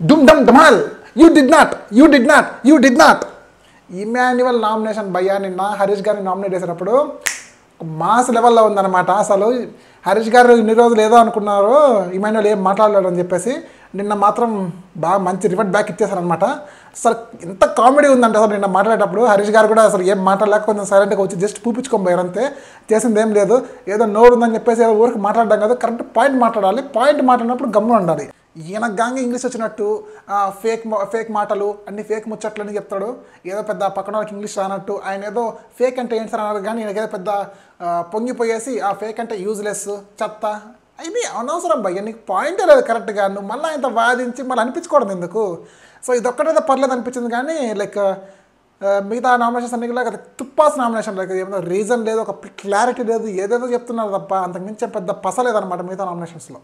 డుమ్ డమ్ డమాల్, you did not. Emmanuel nomination భయ్యా నిన్న హరీష్ గారిని నామినేట్ చేసినప్పుడు మాస్ లెవెల్లో ఉందన్నమాట. అసలు హరీష్ గారు ఇన్ని రోజులు ఏదో అనుకున్నారు ఇమాన్యువల్ ఏం మాట్లాడలేడు అని చెప్పేసి, నిన్న మాత్రం బాగా మంచి రివర్ట్ బ్యాక్ ఇచ్చేసారనమాట. అసలు ఎంత కామెడీ ఉందంటే అసలు నిన్న మాట్లాడేటప్పుడు హరీష్ గారు కూడా అసలు ఏం మాట్లాడలేక కొంచెం సైలెంట్గా వచ్చి జస్ట్ పూపించుకోబోయారు అంతే. చేసింది ఏం లేదు, ఏదో నోరు ఉందని చెప్పేసి ఊరికి మాట్లాడడం కాదు, కరెక్ట్ పాయింట్ మాట్లాడాలి. పాయింట్ మాట్లాడినప్పుడు గమ్మున ఉండాలి. ఈయన గాంగి ఇంగ్లీష్ వచ్చినట్టు ఫేక్ మాటలు అన్ని ఫేక్ ముచ్చట్లు అని చెప్తాడు. ఏదో పెద్ద పక్కన వాళ్ళకి ఇంగ్లీష్ రానట్టు ఆయన ఏదో ఫేక్ అంటే ఏంటి సార్ అన్నారు, కానీ ఈయనకేదో పెద్ద పొంగిపోయేసి ఆ ఫేక్ అంటే యూజ్లెస్ చెత్త ఇది అనవసరం భయ్య. నీకు పాయింటే లేదు కరెక్ట్గా, నువ్వు మళ్ళీ ఇంత వాదించి మళ్ళీ అనిపించుకోవడం ఎందుకు? సో ఇదొక్కటేదో పర్లేదు అనిపించింది, కానీ లైక్ మిగతా నామినేషన్స్ అన్ని లాగా తుప్పాస్ నామినేషన్ లైక్ ఏదో రీజన్ లేదు, ఒక క్లారిటీ లేదు, ఏదేదో చెప్తున్నారు తప్ప అంతకుమించే పెద్ద పస లేదనమాట మిగతా నామినేషన్స్లో.